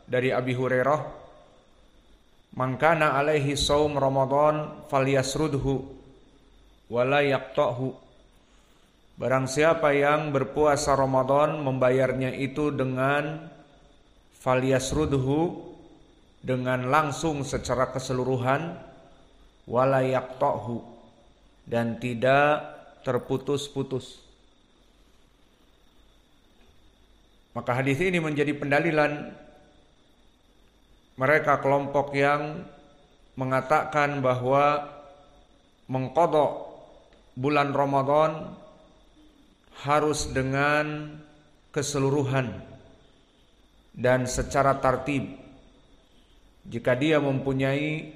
dari Abi Hurairah, "Man kana alaihi shaum Ramadan falyasrudhu wala yaqta'hu." Barang siapa yang berpuasa Ramadan, membayarnya itu dengan falyasrudhu, dengan langsung secara keseluruhan, wala yaqta'hu, dan tidak terputus-putus. Maka hadis ini menjadi pendalilan mereka kelompok yang mengatakan bahwa mengqadha bulan Ramadan harus dengan keseluruhan dan secara tartib. Jika dia mempunyai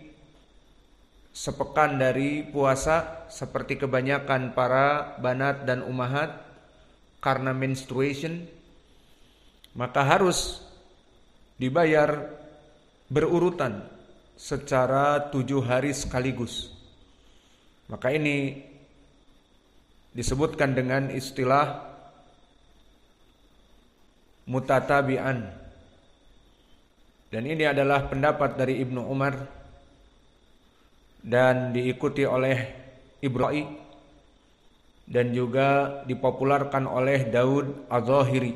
sepekan dari puasa seperti kebanyakan para banat dan ummahat karena menstruation, maka harus dibayar berurutan secara 7 hari sekaligus. Maka ini disebutkan dengan istilah mutatabi'an. Dan ini adalah pendapat dari Ibnu Umar dan diikuti oleh Ibrahim dan juga dipopularkan oleh Daud Az-Zahiri.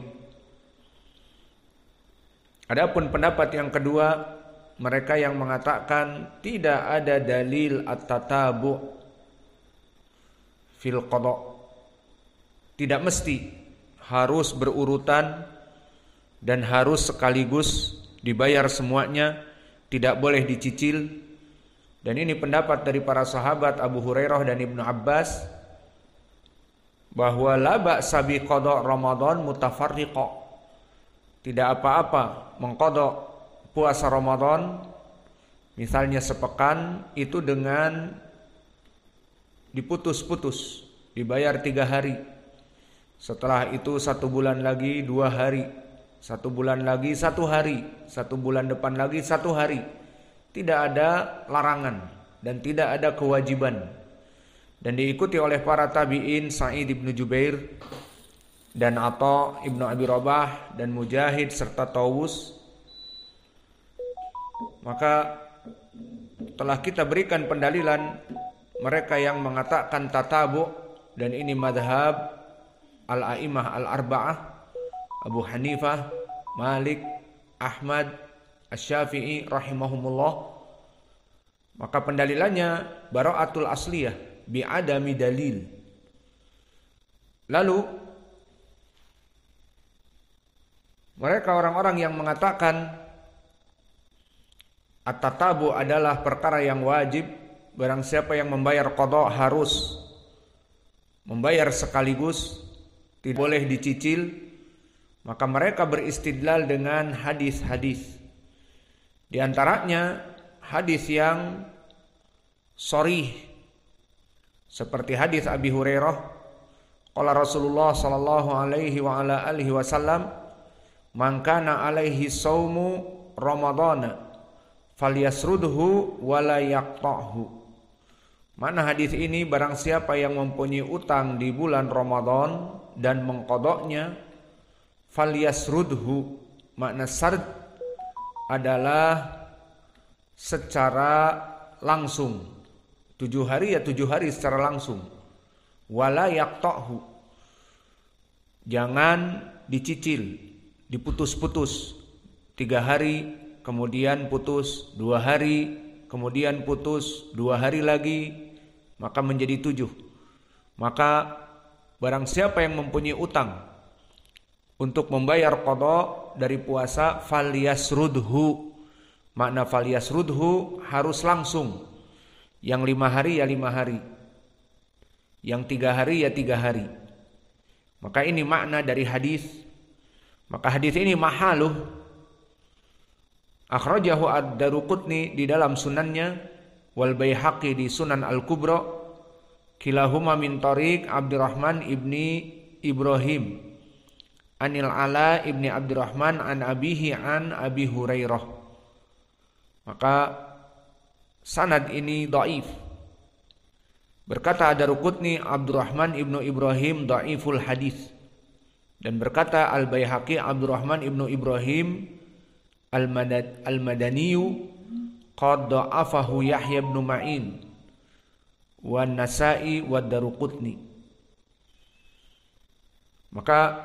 Adapun pendapat yang kedua, mereka yang mengatakan tidak ada dalil at-tatabu' fil qada'. Tidak mesti harus berurutan dan harus sekaligus dibayar semuanya, tidak boleh dicicil. Dan ini pendapat dari para sahabat Abu Hurairah dan Ibnu Abbas, bahwa la ba'sa bi qada' Ramadan mutafarriqa. Tidak apa-apa mengqadha puasa Ramadan, misalnya sepekan, itu dengan diputus-putus, dibayar 3 hari. Setelah itu 1 bulan lagi 2 hari, 1 bulan lagi 1 hari, 1 bulan depan lagi 1 hari. Tidak ada larangan dan tidak ada kewajiban. Dan diikuti oleh para tabi'in Sa'id ibn Jubair dan Atha ibnu Abi Rabah dan Mujahid serta Tawus. Maka telah kita berikan pendalilan mereka yang mengatakan tatabu, dan ini madhab al-a'imah al-arba'ah, Abu Hanifah, Malik, Ahmad, Asy-Syafi'i rahimahumullah. Maka pendalilannya bara'atul asliyah bi'adami dalil. Lalu mereka orang-orang yang mengatakan at-tatabu adalah perkara yang wajib, barang siapa yang membayar qadha harus membayar sekaligus, tidak boleh dicicil, maka mereka beristidlal dengan hadis-hadis. Di antaranya hadis yang sharih seperti hadis Abi Hurairah, qala Rasulullah sallallahu alaihi wa ala alihi wasallam, "Man kana alaihi shaumu Ramadana falyasrudhu wala yaqta'hu." Mana hadis ini, barang siapa yang mempunyai utang di bulan Ramadan dan mengqadhanya, falyasrudhu, makna sard adalah secara langsung, 7 hari ya 7 hari secara langsung, wala yaqta'hu, jangan dicicil, diputus-putus, 3 hari kemudian putus, 2 hari kemudian putus, 2 hari lagi, maka menjadi 7. Maka barang siapa yang mempunyai utang untuk membayar qadha dari puasa, falyasrudhu, makna falyasrudhu harus langsung. Yang 5 hari ya 5 hari, yang 3 hari ya 3 hari. Maka ini makna dari hadis. Maka hadis ini mahaluh akhrajahu ad-Daruqutni di dalam sunannya, wal Baihaqi di Sunan Al-Kubra, kilahuma min tariq Abdurrahman ibni Ibrahim anil Ala ibni Abdurrahman an abihi an Abi Hurairah. Maka sanad ini dhaif. Berkata Ad-Daruqutni, Abdurrahman ibnu Ibrahim dhaiful hadis. Dan berkata Al-Baihaqi, Abdurrahman ibnu Ibrahim al-Madaniyu qad da'afahu Yahya ibn Ma'in wa Nasa'i wa Daruqutni. Maka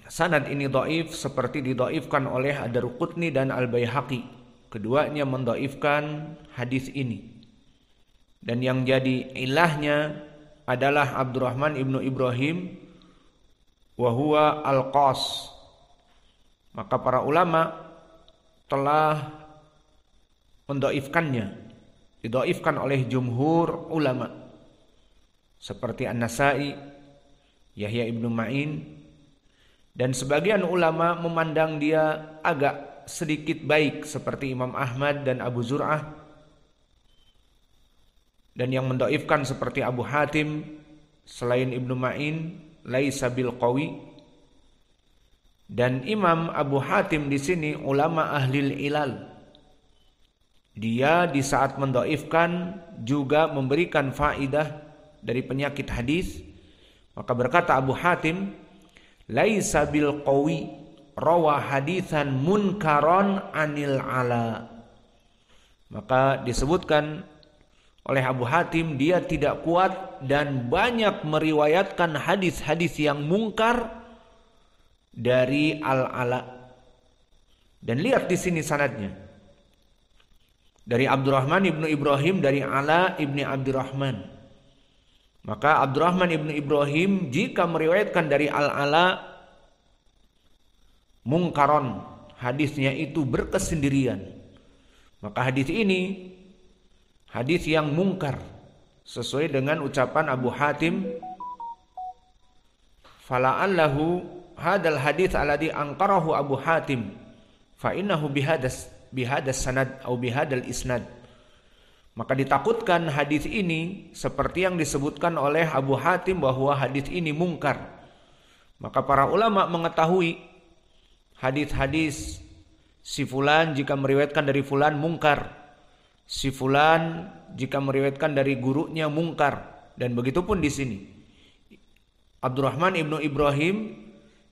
sanad ini dhaif seperti didhaifkan oleh Ad-Daruqutni dan Al-Baihaqi. Keduanya mendhaifkan hadis ini. Dan yang jadi ilahnya adalah Abdurrahman ibnu Ibrahim wa huwa al-Qas. Maka para ulama telah mendhaifkannya, didhaifkan oleh jumhur ulama seperti An-Nasa'i, Yahya ibnu Ma'in, dan sebagian ulama memandang dia agak sedikit baik seperti Imam Ahmad dan Abu Zur'ah, dan yang mendhaifkan seperti Abu Hatim selain Ibnu Ma'in laisa bil qawi. Dan Imam Abu Hatim di sini ulama ahlil ilal. Dia di saat mendhaifkan juga memberikan faidah dari penyakit hadis. Maka berkata Abu Hatim, laisa bil qawi rawa haditsan munkaron anil ala. Maka disebutkan oleh Abu Hatim dia tidak kuat dan banyak meriwayatkan hadis-hadis yang mungkar dari al-ala. Dan lihat di sini sanadnya. Dari Abdurrahman ibnu Ibrahim dari Ala ibni Abdurrahman. Maka Abdurrahman ibnu Ibrahim jika meriwayatkan dari Al-Ala mungkaron, hadisnya itu berkesendirian. Maka hadis ini hadis yang mungkar sesuai dengan ucapan Abu Hatim, fala'allahu hadal hadis alladhi anqarahu Abu Hatim fa innahu bihadas sanad atau bihadal isnad. Maka ditakutkan hadis ini seperti yang disebutkan oleh Abu Hatim bahwa hadis ini mungkar. Maka para ulama mengetahui hadis-hadis si fulan jika meriwayatkan dari fulan mungkar, si fulan jika meriwayatkan dari gurunya mungkar, dan begitupun di sini. Abdurrahman ibnu Ibrahim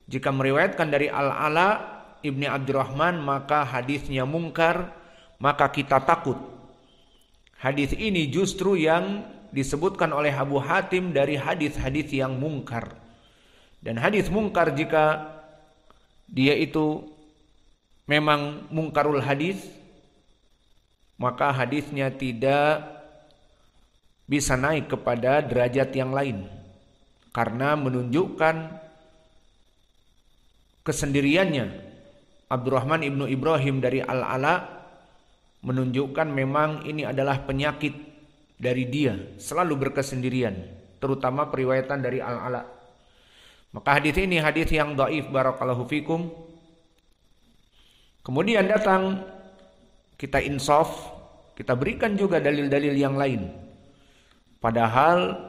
jika meriwayatkan dari Al-Ala ibni Abdurrahman maka hadisnya mungkar, maka kita takut hadis ini justru yang disebutkan oleh Abu Hatim dari hadis-hadis yang mungkar. Dan hadis mungkar jika dia itu memang mungkarul hadis, maka hadisnya tidak bisa naik kepada derajat yang lain karena menunjukkan kesendiriannya. Abdurrahman ibnu Ibrahim dari Al-Ala menunjukkan memang ini adalah penyakit dari dia, selalu berkesendirian, terutama periwayatan dari Al-Ala. Maka hadis ini hadis yang dhaif, barakallahu fikum. Kemudian datang kita insaf, kita berikan juga dalil-dalil yang lain. Padahal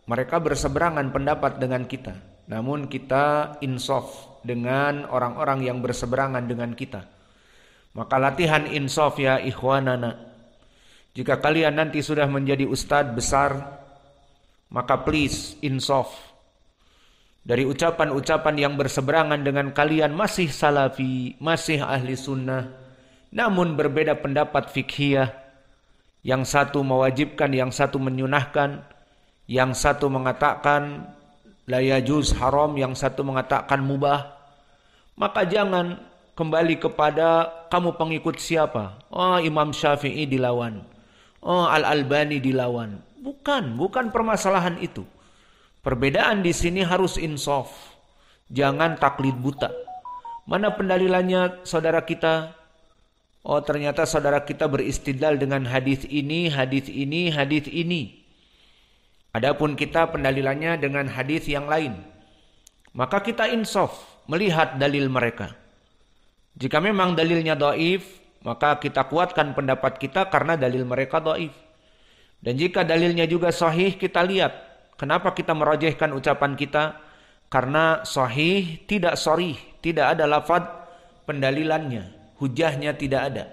mereka berseberangan pendapat dengan kita, namun kita insaf dengan orang-orang yang berseberangan dengan kita. Maka latihan insaf ya ikhwanana. Jika kalian nanti sudah menjadi ustadz besar, maka please insaf. Dari ucapan-ucapan yang berseberangan dengan kalian masih salafi, masih ahli sunnah, namun berbeda pendapat fikhiyah. Yang satu mewajibkan, yang satu menyunahkan, yang satu mengatakan la yajuz haram, yang satu mengatakan mubah. Maka jangan kembali kepada kamu pengikut siapa. Oh, Imam Syafi'i dilawan. Oh, Al-Albani dilawan. Bukan permasalahan itu. Perbedaan di sini harus insaf. Jangan taklid buta. Mana pendalilannya saudara kita? Oh, ternyata saudara kita beristidlal dengan hadis ini, hadis ini, hadis ini. Adapun kita pendalilannya dengan hadis yang lain. Maka kita insaf melihat dalil mereka. Jika memang dalilnya dhaif, maka kita kuatkan pendapat kita karena dalil mereka dhaif. Dan jika dalilnya juga sahih, kita lihat kenapa kita merajihkan ucapan kita, karena sahih tidak sharih, tidak ada lafaz pendalilannya, hujahnya tidak ada.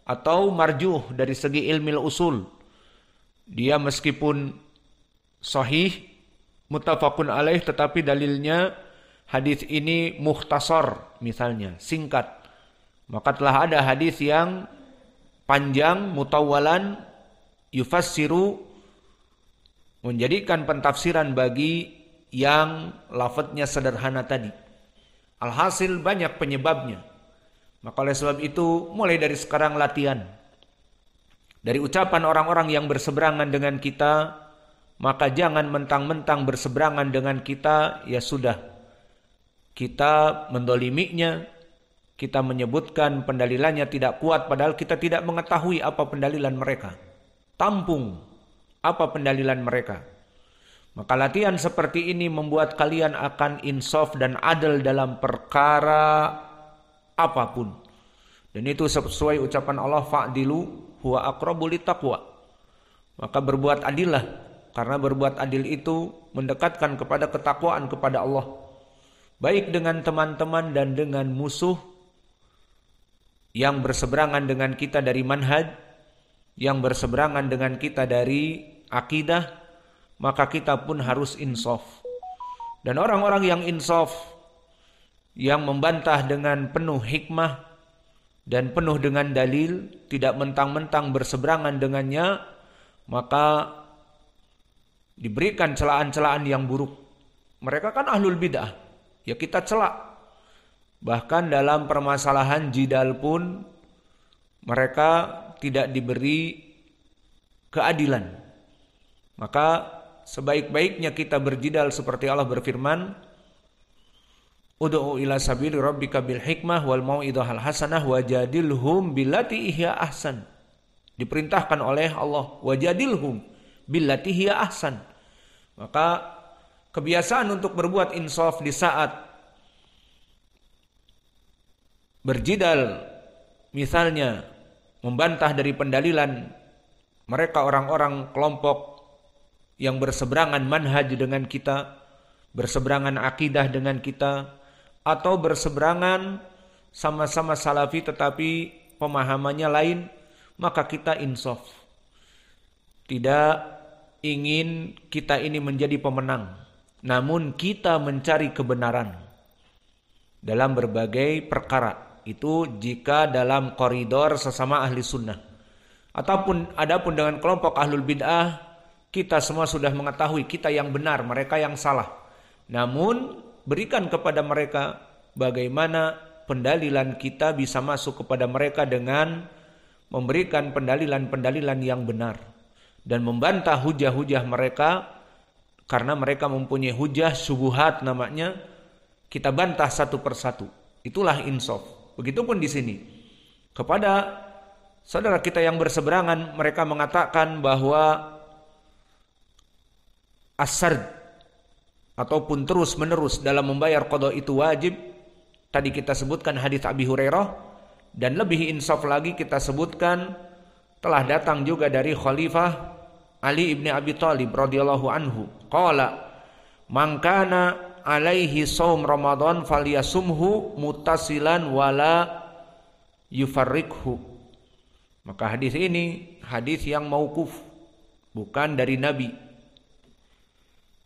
Atau marjuh dari segi ilmu usul, dia meskipun sahih muttafaqun alaih tetapi dalilnya hadis ini mukhtasar misalnya, singkat. Maka telah ada hadis yang panjang, mutawwalan, yufassiru, menjadikan pentafsiran bagi yang lafadznya sederhana tadi. Alhasil banyak penyebabnya. Maka oleh sebab itu mulai dari sekarang latihan. Dari ucapan orang-orang yang berseberangan dengan kita, maka jangan mentang-mentang berseberangan dengan kita, ya sudah. Kita mendoliminya, kita menyebutkan pendalilannya tidak kuat, padahal kita tidak mengetahui apa pendalilan mereka. Tampung apa pendalilan mereka. Maka latihan seperti ini membuat kalian akan insaf dan adil dalam perkara apapun. Dan itu sesuai ucapan Allah, fa'dilu huwa aqrabu littaqwa. Maka berbuat adillah, karena berbuat adil itu mendekatkan kepada ketakwaan kepada Allah. Baik dengan teman-teman dan dengan musuh yang berseberangan dengan kita dari manhaj, yang berseberangan dengan kita dari akidah, maka kita pun harus insaf. Dan orang-orang yang insaf, yang membantah dengan penuh hikmah dan penuh dengan dalil, tidak mentang-mentang berseberangan dengannya, maka diberikan celaan-celaan yang buruk. Mereka kan ahlul bid'ah, ya kita celak. Bahkan dalam permasalahan jidal pun mereka tidak diberi keadilan. Maka sebaik-baiknya kita berjidal seperti Allah berfirman, ud'u ila sabili rabbika bil hikmah wal mau'idhahal hasanah wajadilhum billati hiya ahsan. Diperintahkan oleh Allah, wajadilhum billati hiya ahsan. Maka kebiasaan untuk berbuat insaf di saat berjidal, misalnya membantah dari pendalilan mereka orang-orang kelompok yang berseberangan manhaj dengan kita, berseberangan akidah dengan kita, atau berseberangan sama-sama salafi tetapi pemahamannya lain, maka kita insaf. Tidak ingin kita ini menjadi pemenang, namun kita mencari kebenaran dalam berbagai perkara. Itu jika dalam koridor sesama ahli sunnah. Adapun dengan kelompok ahlul bid'ah, kita semua sudah mengetahui kita yang benar, mereka yang salah. Namun berikan kepada mereka bagaimana pendalilan kita bisa masuk kepada mereka dengan memberikan pendalilan-pendalilan yang benar. Dan membantah hujah-hujah mereka, karena mereka mempunyai hujah syubuhat namanya, kita bantah satu persatu. Itulah insaf. Begitupun di sini. Kepada saudara kita yang berseberangan, mereka mengatakan bahwa asard ataupun terus menerus dalam membayar qada itu wajib. Tadi kita sebutkan hadis Abi Hurairah, dan lebih insaf lagi kita sebutkan telah datang juga dari Khalifah Ali ibn Abi Thalib radhiyallahu anhu. Qala man kana alaihi shaum Ramadan falyasumhu muttasilan wala yufarriqhu. Maka hadis ini hadis yang mauquf, bukan dari Nabi.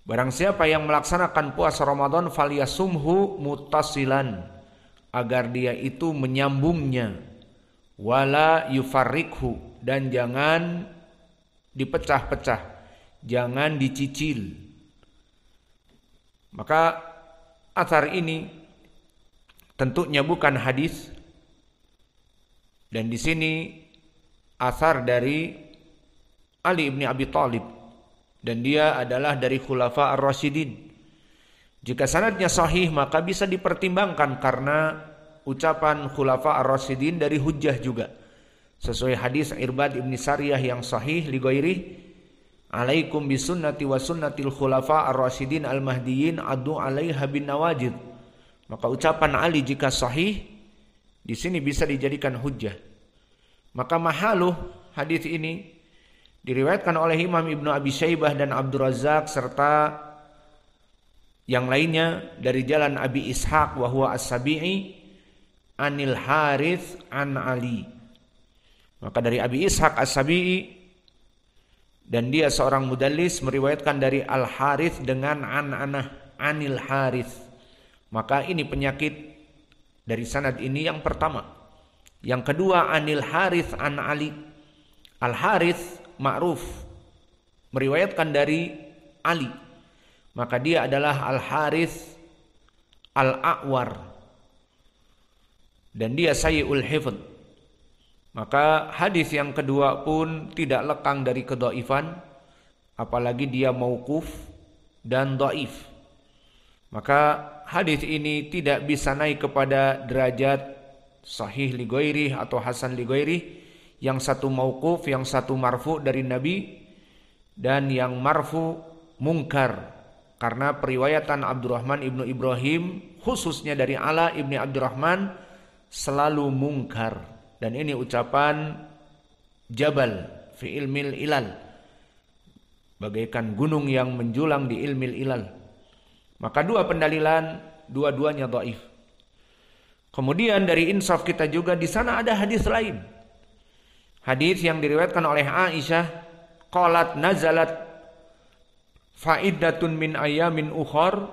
Barang siapa yang melaksanakan puasa Ramadan falyasumhu muttasilan, agar dia itu menyambungnya, wala yufarriqhu, dan jangan dipecah-pecah, jangan dicicil. Maka atsar ini tentunya bukan hadis, dan di sini atsar dari Ali bin Abi Thalib, dan dia adalah dari Khulafa ar-Rasyidin. Jika sanadnya sahih maka bisa dipertimbangkan karena ucapan Khulafa ar-Rasyidin dari hujjah juga. Sesuai hadis Irbad ibn Sariyah yang sahih li ghairi, alaikum bisunnati wa sunnatil khulafa ar-rasyidin al-mahdiyyin addu 'alaiha bin nawajid. Maka ucapan Ali jika sahih di sini bisa dijadikan hujjah. Maka mahaluh hadis ini diriwayatkan oleh Imam Ibnu Abi Syaibah dan Abdul Razzaq serta yang lainnya dari jalan Abi Ishaq wa huwa as-Sabi'i anil Harits an Ali. Maka dari Abi Ishaq as-Sabi'i, dan dia seorang mudallis, meriwayatkan dari Al-Harits dengan an-anah anil Harits. Maka ini penyakit dari sanad ini yang pertama. Yang kedua Anil Harits an Ali. Al Harits ma'ruf, meriwayatkan dari Ali, maka dia adalah Al Harits Al-A'war, dan dia sayyi'ul hifdz. Maka hadis yang kedua pun tidak lekang dari kedhaifan, apalagi dia mauquf dan dhaif. Maka hadis ini tidak bisa naik kepada derajat sahih li ghairih atau hasan li ghairih, yang satu mauquf, yang satu marfu dari Nabi, dan yang marfu mungkar karena periwayatan Abdurrahman ibnu Ibrahim khususnya dari Ala ibni Abdurrahman selalu mungkar, dan ini ucapan Jabal fi ilmil ilal, bagaikan gunung yang menjulang di ilmil ilal. Maka dua pendalilan, dua-duanya dhaif. Kemudian dari insaf kita juga di sana ada hadis lain. Hadis yang diriwayatkan oleh Aisyah, qalat nazalat faidatun min ayamin ukhar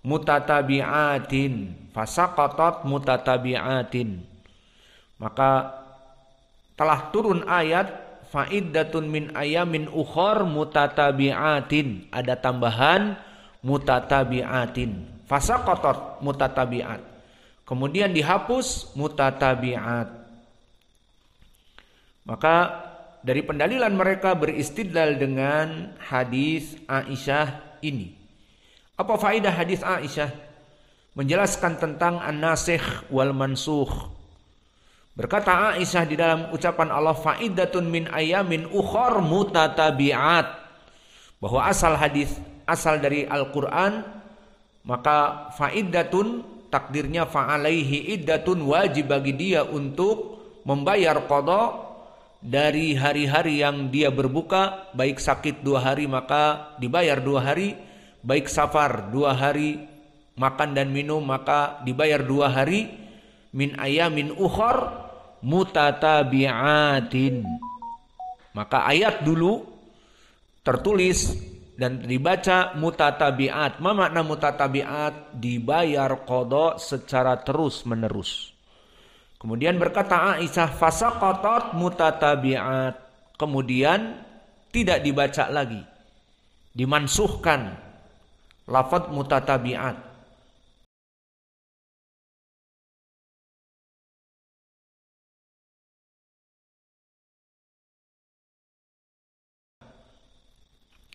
mutatabi'atin fasaqatat mutatabi'atin. Maka telah turun ayat faidatun min ayamin ukhar mutatabi'atin, ada tambahan mutatabi'atin, fasaqatat mutatabi'at, kemudian dihapus mutatabi'at. Maka dari pendalilan mereka beristidlal dengan hadis Aisyah ini. Apa faedah hadis Aisyah? Menjelaskan tentang an-nasikh wal mansukh. Berkata Aisyah di dalam ucapan Allah faidatun min ayamin ukhar mutatabi'at, bahwa asal hadis, asal dari Al-Quran, maka faidatun takdirnya fa'alaihi iddatun, wajib bagi dia untuk membayar qada dari hari-hari yang dia berbuka, baik sakit 2 hari maka dibayar 2 hari, baik safar 2 hari makan dan minum maka dibayar 2 hari, min ayamin ukhar mutatabi'atin. Maka ayat dulu tertulis dan dibaca mutatabi'at. Ma makna mutatabi'at? Dibayar qada secara terus menerus. Kemudian berkata Aisyah fasaqatat mutatabi'at, kemudian tidak dibaca lagi, dimansuhkan lafaz mutatabi'at.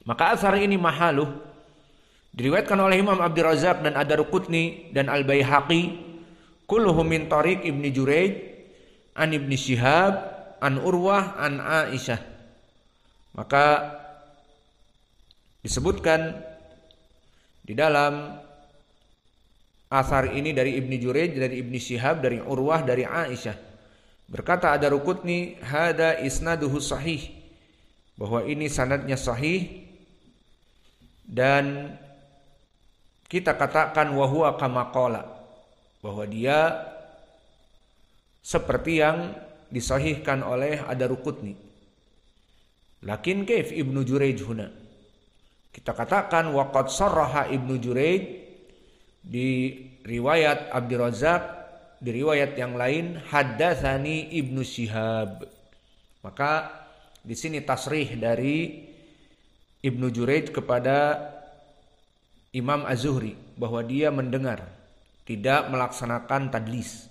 Maka asar ini mahaluh, diriwayatkan oleh Imam Abdur Razzaq dan Ad-Darqutni dan Al-Baihaqi, kulluhum min tariq Ibni Jurayj an Ibni Syihab an Urwah an Aisyah. Maka disebutkan di dalam asar ini dari Ibni Jurayj, dari Ibni Syihab, dari Urwah, dari Aisyah. Berkata Ad-Darqutni, hada isnaduhu sahih, bahwa ini sanadnya sahih, dan kita katakan wa huwa kama qala, bahwa dia seperti yang disahihkan oleh Ad-Darqutni. Lakin kaif Ibnu Jurayj huna? Kita katakan waqad sarraha Ibnu Jurayj di riwayat Abdur Razzaq, di riwayat yang lain haddatsani Ibnu Syihab. Maka di sini tasrih dari Ibnu Jurayj kepada Imam Az-Zuhri bahwa dia mendengar, tidak melaksanakan tadlis.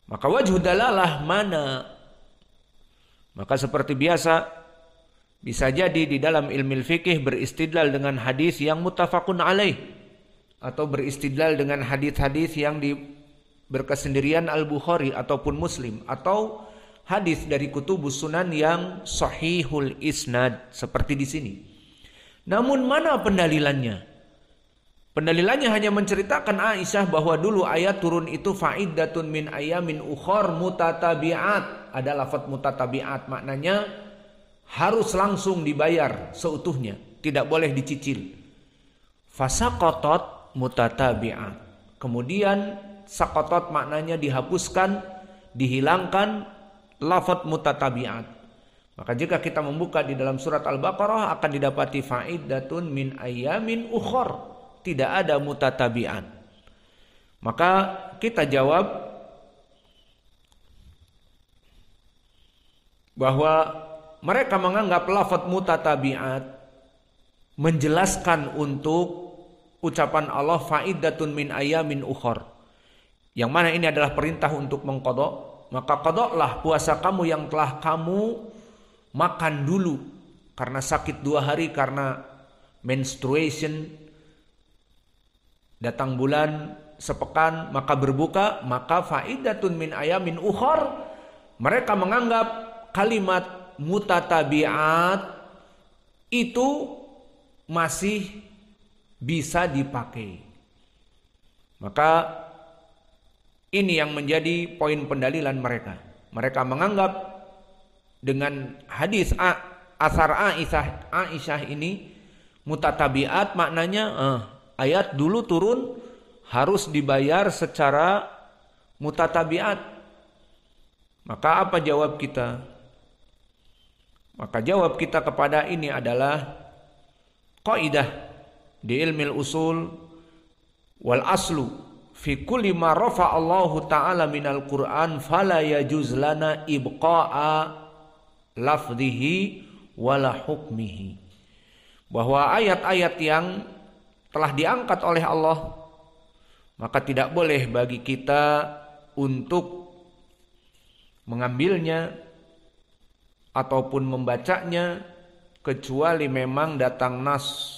Maka wajhu dalalah mana? Maka seperti biasa, bisa jadi di dalam ilmu fikih beristidlal dengan hadis yang muttafaqun alaih, atau beristidlal dengan hadis-hadis yang berkesendirian Al-Bukhari ataupun Muslim, atau hadis dari kutubus sunan yang sahihul isnad seperti di sini. Namun mana pendalilannya? Pendalilannya hanya menceritakan Aisyah bahwa dulu ayat turun itu faidatun min ayamin ukhar mutatabi'at. Ada lafaz mutatabi'at, maknanya harus langsung dibayar seutuhnya, tidak boleh dicicil. Fasaqatat mutatabi'at. Kemudian saqatat maknanya dihapuskan, dihilangkan lafaz mutatabi'at. Maka jika kita membuka di dalam surat Al-Baqarah akan didapati faidatun min ayamin ukhar. Tidak ada mutatabi'an. Maka kita jawab bahwa mereka menganggap lafaz mutatabi'at menjelaskan untuk ucapan Allah faidatun min ayamin ukhor, yang mana ini adalah perintah untuk mengqadha. Maka qadhalah puasa kamu yang telah kamu makan dulu karena sakit 2 hari karena menstruation, datang bulan sepekan maka berbuka, maka faidatun min ayamin ukhor. Mereka menganggap kalimat mutatabi'at itu masih bisa dipakai. Maka ini yang menjadi poin pendalilan mereka. Mereka menganggap dengan hadis asar Aisyah ini mutatabi'at maknanya ayat dulu turun harus dibayar secara mutatabi'at. Maka apa jawab kita? Maka jawab kita kepada ini adalah kaidah di ilmu usul wal aslu fi kulli ma rafa Allah Ta'ala minal Qur'an fala yajuz lana ibqa'a lafdhihi wala hukmihi. Bahwa ayat-ayat yang telah diangkat oleh Allah, maka tidak boleh bagi kita untuk mengambilnya ataupun membacanya kecuali memang datang nas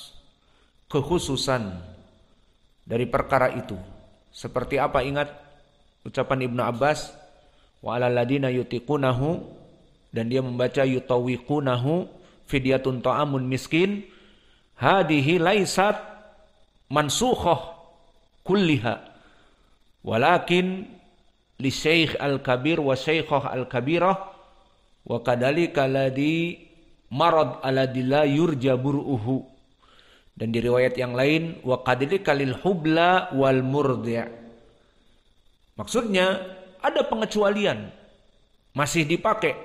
kekhususan dari perkara itu. Seperti apa? Ingat ucapan Ibnu Abbas, wa alal ladina yutiqunahu, dan dia membaca yutawiqunahu fidyatun ta'amun miskin, hadihi laisat mansukhah kulliha walakin li syekh al-kabir wa syekhah al-kabirah wa kadhalika ladhi marad aladilla yurja bur'uhu. Dan di riwayat yang lain wa kadhalika lil hubla wal murdi'. Maksudnya ada pengecualian, masih dipakai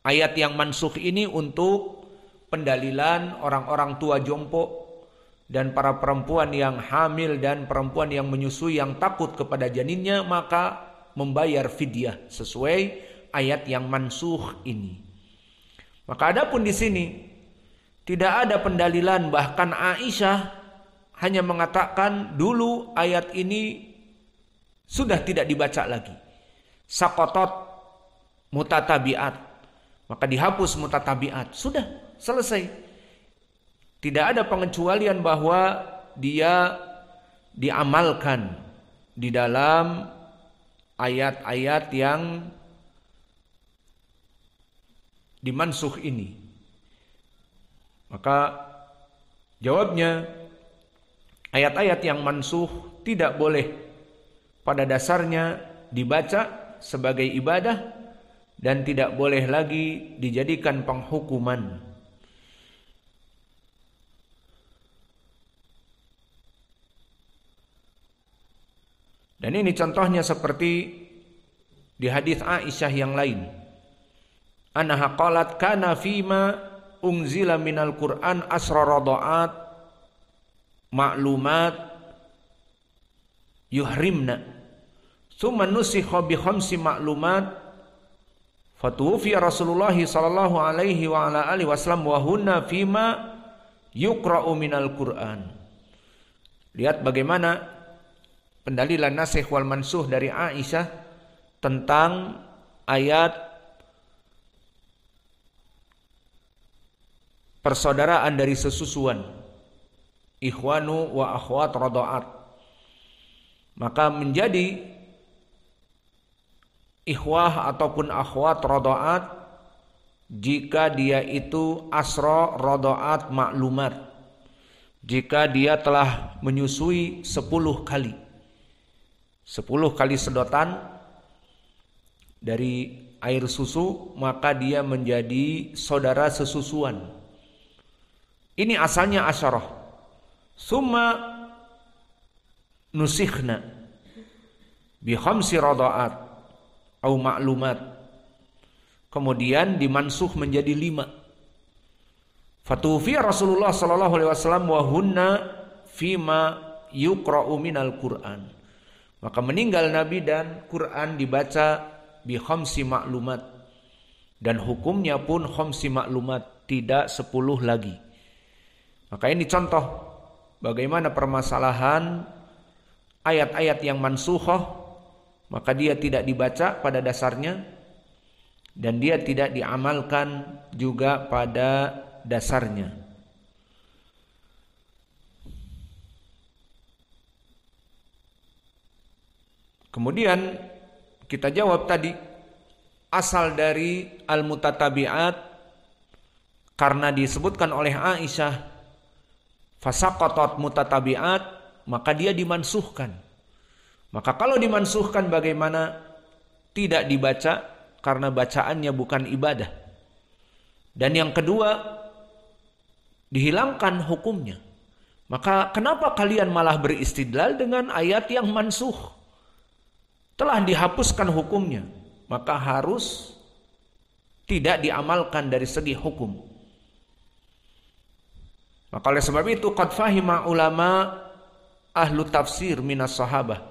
ayat yang mansukh ini untuk pendalilan orang-orang tua jompo dan para perempuan yang hamil dan perempuan yang menyusui yang takut kepada janinnya, maka membayar fidyah sesuai ayat yang mansukh ini. Maka adapun di sini tidak ada pendalilan, bahkan Aisyah hanya mengatakan dulu ayat ini sudah tidak dibaca lagi. Saqatat mutatabi'at, maka dihapus mutatabi'at, sudah selesai. Tidak ada pengecualian bahwa dia diamalkan di dalam ayat-ayat yang dimansukh ini. Maka jawabnya, ayat-ayat yang mansukh tidak boleh pada dasarnya dibaca sebagai ibadah dan tidak boleh lagi dijadikan penghukuman. Dan ini contohnya seperti di hadis Aisyah yang lain. Anha qalat kana fima unzila minal Qur'an asra rada'at ma'lumat yuhrimna thumma nusikha bi khamsi ma'lumat fatuwfiya Rasulullah sallallahu alaihi wa ala alihi wasallam wa hunna fima yuqra'u minal Qur'an. Lihat bagaimana pendalilan nasikh wal mansukh dari Aisyah tentang ayat persaudaraan dari sesusuan, ikhwanu wa akhwat rada'at. Maka menjadi ikhwah ataupun akhwat rada'at jika dia itu asra rada'at maklumat, jika dia telah menyusui 10 kali 10 kali sedotan dari air susu, maka dia menjadi saudara sesusuan. Ini asalnya asyarah. Summa nusikhna bi khamsi rada'at au ma'lumat. Kemudian dimansuh menjadi 5. Fatufi Rasulullah sallallahu alaihi wasallam wa hunna fima yuqra'u minal Qur'an. Maka meninggal Nabi dan Quran dibaca bi khamsi ma'lumat, dan hukumnya pun khamsi maklumat, tidak 10 lagi. Maka ini contoh bagaimana permasalahan ayat-ayat yang mansukhah, maka dia tidak dibaca pada dasarnya dan dia tidak diamalkan juga pada dasarnya. Kemudian kita jawab tadi, asal dari al-mutatabi'at karena disebutkan oleh Aisyah fasaqatat mutatabi'at, maka dia dimansuhkan. Maka kalau dimansuhkan bagaimana? Tidak dibaca karena bacaannya bukan ibadah. Dan yang kedua, dihilangkan hukumnya. Maka kenapa kalian malah beristidlal dengan ayat yang mansuh? Telah dihapuskan hukumnya, maka harus tidak diamalkan dari segi hukum. Maka oleh sebab itu qad fahima ulama ahlu tafsir minas sahabah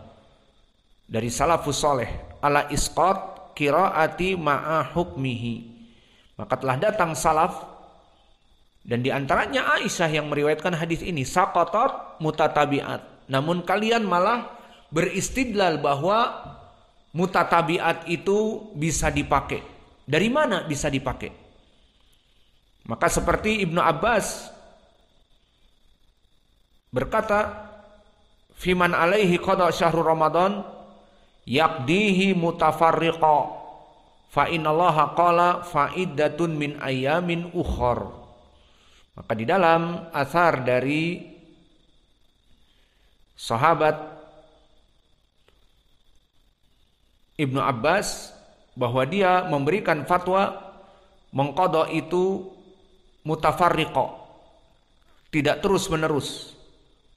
dari salafus soleh ala isqat qiraati ma'a hukmihi. Maka telah datang salaf dan diantaranya Aisyah yang meriwayatkan hadis ini, saqatat mutatabi'at. Namun kalian malah beristidlal bahwa mutatabi'at itu bisa dipakai. Dari mana bisa dipakai? Maka seperti Ibnu Abbas berkata, fiman alaihi qada syahrul Ramadan yaqdihi mutafarriqa fa innallaha qala fa'iddatun min ayamin ukhar. Maka di dalam athar dari sahabat Ibnu Abbas bahwa dia memberikan fatwa mengqada itu mutafarriqa, tidak terus menerus,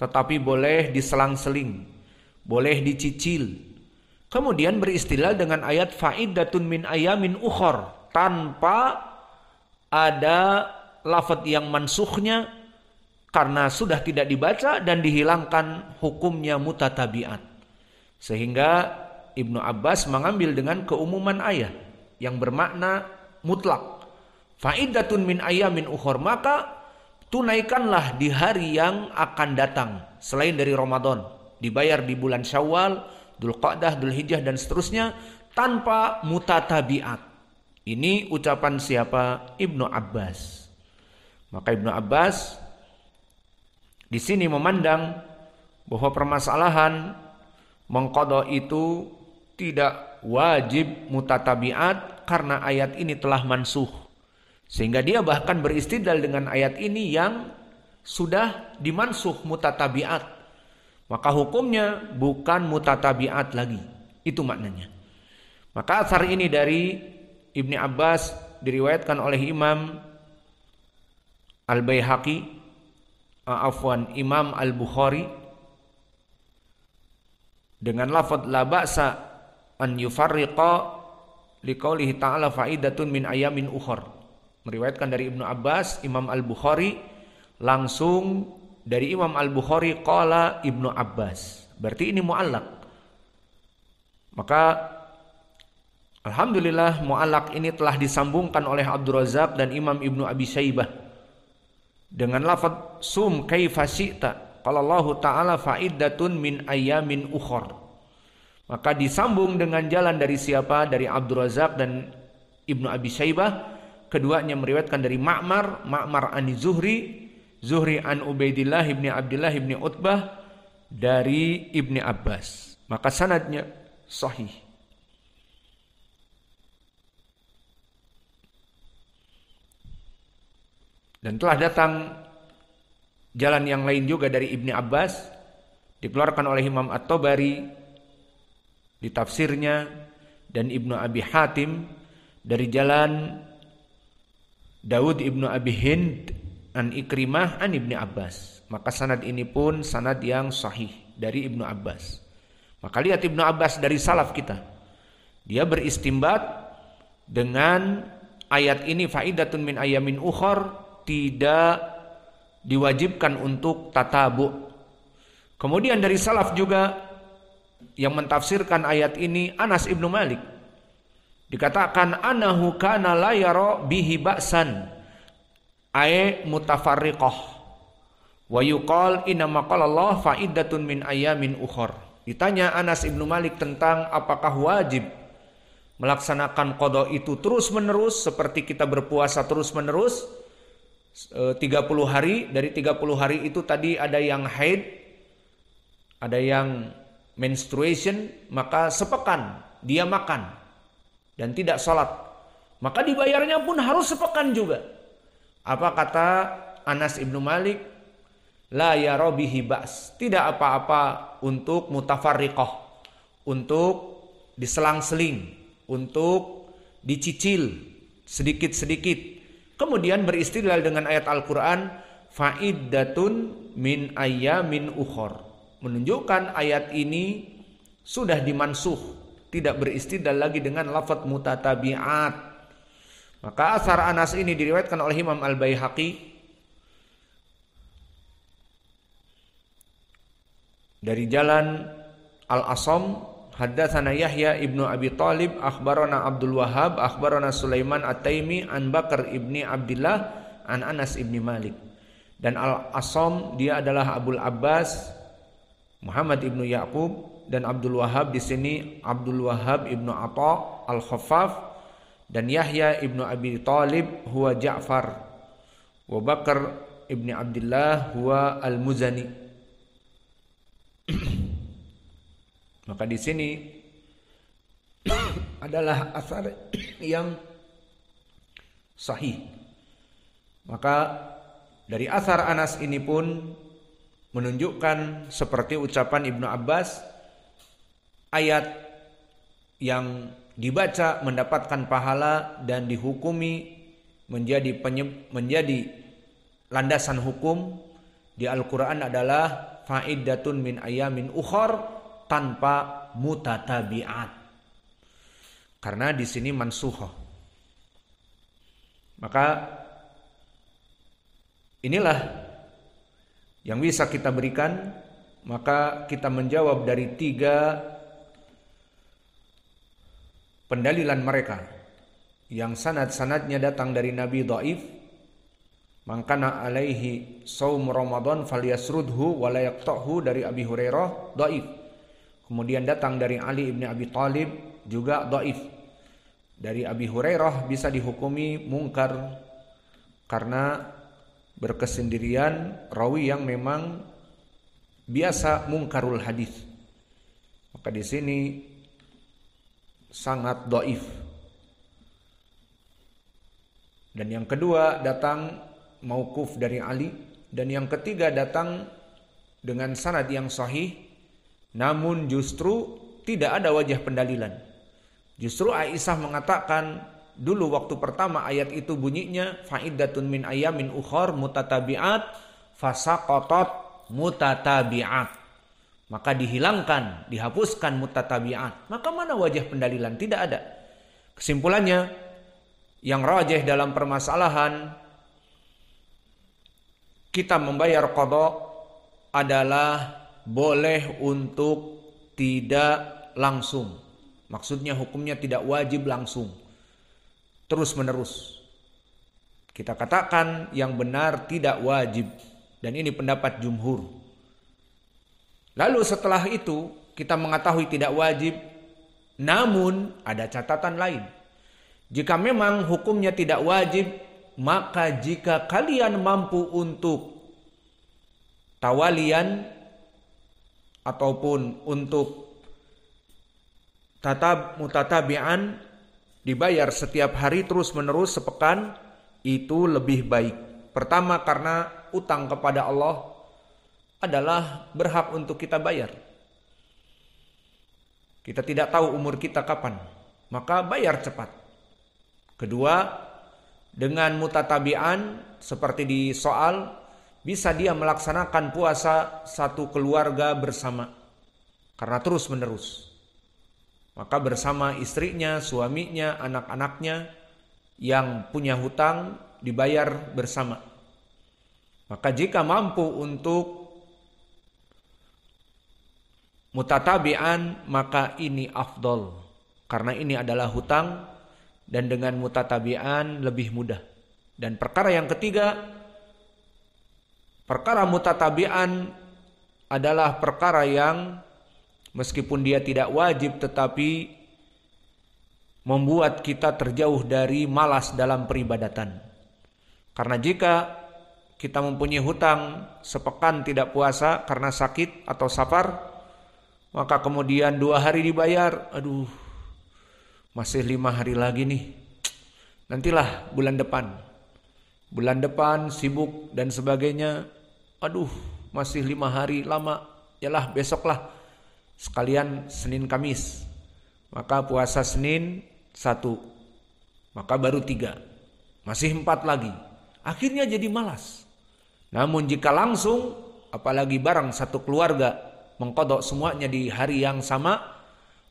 tetapi boleh diselang-seling, boleh dicicil. Kemudian beristilah dengan ayat fa'iddatun min ayamin ukhar, tanpa ada lafaz yang mansukhnya karena sudah tidak dibaca dan dihilangkan hukumnya mutatabi'at. Sehingga Ibnu Abbas mengambil dengan keumuman ayat yang bermakna mutlak. Fa'iddatun min ayamin ukhar, maka tunaikanlah di hari yang akan datang selain dari Ramadan, dibayar di bulan Syawal, Dzulqa'dah, Dzulhijjah dan seterusnya tanpa mutatabi'at. Ini ucapan siapa? Ibnu Abbas. Maka Ibnu Abbas di sini memandang bahwa permasalahan mengqadha itu tidak wajib mutatabi'at karena ayat ini telah mansuh. Sehingga dia bahkan beristidlal dengan ayat ini yang sudah dimansuh mutatabi'at. Maka hukumnya bukan mutatabi'at lagi. Itu maknanya. Maka atsar ini dari Ibnu Abbas diriwayatkan oleh Imam Al-Baihaqi, Imam Al-Bukhari dengan lafaz la ba'sa an yufarriqa liqaulihi ta'ala fa'idatun min ayamin ukhar. Meriwayatkan dari Ibnu Abbas, Imam Al-Bukhari langsung dari Imam Al-Bukhari qala Ibnu Abbas. Berarti ini mu'allaq. Maka alhamdulillah mu'allaq ini telah disambungkan oleh Abdul Razak dan Imam Ibnu Abi Syaibah dengan lafaz sum kaifa syi'ta qala Allah Ta'ala fa'iddatun min ayamin ukhar. Maka disambung dengan jalan dari siapa? Dari Abdul Razak dan Ibnu Abi Syaibah. Keduanya meriwayatkan dari Ma'mar an Zuhri an Ubaidillah ibni Abdullah ibni Utbah dari Ibni Abbas. Maka sanadnya sahih. Dan telah datang jalan yang lain juga dari Ibni Abbas, dikeluarkan oleh Imam At-Tabari di tafsirnya dan Ibnu Abi Hatim dari jalan Daud ibnu Abi Hind an Ikrimah an Ibni Abbas. Maka sanad ini pun sanad yang sahih dari Ibnu Abbas. Maka lihat Ibnu Abbas dari salaf kita, dia beristimbat dengan ayat ini faidatun min ayamin ukhar, tidak diwajibkan untuk tatabu. Kemudian dari salaf juga yang mentafsirkan ayat ini Anas ibnu Malik Dikatakan anahu kana la yara bihi ba'san ay mutafarriqah wa yuqal inna ma qala Allah fa'iddatun min ayamin ukhar. Ditanya Anas ibnu Malik tentang apakah wajib melaksanakan qada itu terus menerus seperti kita berpuasa terus menerus 30 hari. Dari 30 hari itu tadi ada yang haid, ada yang menstruation, maka sepekan dia makan dan tidak sholat, maka dibayarnya pun harus sepekan juga. Apa kata Anas ibnu Malik? La yara bihi ba's, tidak apa-apa untuk mutafarriqah, untuk diselang-seling, untuk dicicil sedikit-sedikit. Kemudian beristidlal dengan ayat Al-Quran, fa'iddatun min ayyamin ukhor, menunjukkan ayat ini sudah dimansuh, tidak beristidlal lagi dengan lafaz mutatabi'at. Maka asar Anas ini diriwayatkan oleh Imam Al-Baihaqi dari jalan Al-Asam. Haddatsana Yahya ibnu Abi Thalib akhbarana Abdul Wahhab akhbarana Sulaiman At-Taimi an Bakar ibni Abdullah an Anas ibni Malik. Dan Al-Asam dia adalah Abul Abbas Muhammad ibnu Ya'qub, dan Abdul Wahhab di sini Abdul Wahhab ibnu Atha Al-Khaffaf, dan Yahya ibnu Abi Thalib huwa Ja'far, wa Bakar ibni Abdullah huwa Al-Muzani. Maka di sini adalah asar yang sahih. Maka dari asar Anas ini pun menunjukkan seperti ucapan Ibnu Abbas, ayat yang dibaca mendapatkan pahala dan dihukumi menjadi landasan hukum di Al-Quran adalah fa'iddatun min ayamin ukhar, tanpa mutatabi'at, karena di sini mansuhah. Maka inilah yang bisa kita berikan. Maka kita menjawab dari 3 pendalilan mereka yang sanad-sanadnya datang dari Nabi dhaif. Mangkana alaihi saum Ramadan falyasrudhu wa la yaqta'hu dari Abi Hurairah dhaif. Kemudian datang dari Ali ibn Abi Thalib juga dhaif. Dari Abi Hurairah bisa dihukumi mungkar karena berkesendirian rawi yang memang biasa mungkarul hadis. Maka di sini sangat dhaif. Dan yang kedua datang mauquf dari Ali, dan yang ketiga datang dengan sanad yang sahih. Namun justru tidak ada wajah pendalilan. Justru Aisyah mengatakan dulu waktu pertama ayat itu bunyinya fa'iddatun min ayamin ukhar mutatabi'at fasaqatat mutatabi'at. Maka dihilangkan, dihapuskan mutatabi'at. Maka mana wajah pendalilan? Tidak ada. Kesimpulannya yang rajih dalam permasalahan kita membayar qada adalah boleh untuk tidak langsung. Maksudnya hukumnya tidak wajib langsung, terus menerus. Kita katakan yang benar tidak wajib, dan ini pendapat jumhur. Lalu setelah itu kita mengetahui tidak wajib, namun ada catatan lain. Jika memang hukumnya tidak wajib, maka jika kalian mampu untuk tawalian ataupun untuk mutatabi'an, dibayar setiap hari terus menerus sepekan, itu lebih baik. Pertama karena utang kepada Allah adalah berhak untuk kita bayar. Kita tidak tahu umur kita kapan, maka bayar cepat. Kedua, dengan mutatabi'an seperti di soal, bisa dia melaksanakan puasa satu keluarga bersama karena terus menerus. Maka bersama istrinya, suaminya, anak-anaknya yang punya hutang dibayar bersama. Maka jika mampu untuk mutatabi'an, maka ini afdol, karena ini adalah hutang dan dengan mutatabi'an lebih mudah. Dan perkara yang ketiga, perkara mutatabi'an adalah perkara yang meskipun dia tidak wajib tetapi membuat kita terjauh dari malas dalam peribadatan. Karena jika kita mempunyai hutang sepekan tidak puasa karena sakit atau safar, maka kemudian 2 hari dibayar, aduh masih 5 hari lagi nih, nantilah bulan depan sibuk dan sebagainya, aduh masih 5 hari lama, yalah besoklah sekalian Senin Kamis, maka puasa Senin 1, maka baru 3, masih 4 lagi, akhirnya jadi malas. Namun jika langsung, apalagi barang satu keluarga mengqadha semuanya di hari yang sama,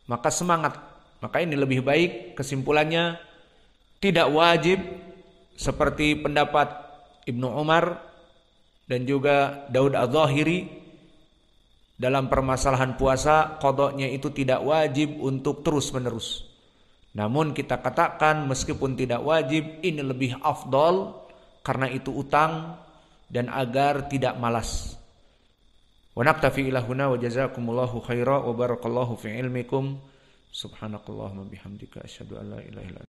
maka semangat. Maka ini lebih baik, kesimpulannya tidak wajib seperti pendapat Ibnu Umar dan juga Daud Az-Zahiri dalam permasalahan puasa, qadanya itu tidak wajib untuk terus-menerus. Namun kita katakan meskipun tidak wajib, ini lebih afdal karena itu utang dan agar tidak malas. Wa naktafi ila huna wa jazakumullahu khaira wa barakallahu fi ilmikum. Subhanakallahumma bihamdika asyhadu an la ilaha illa anta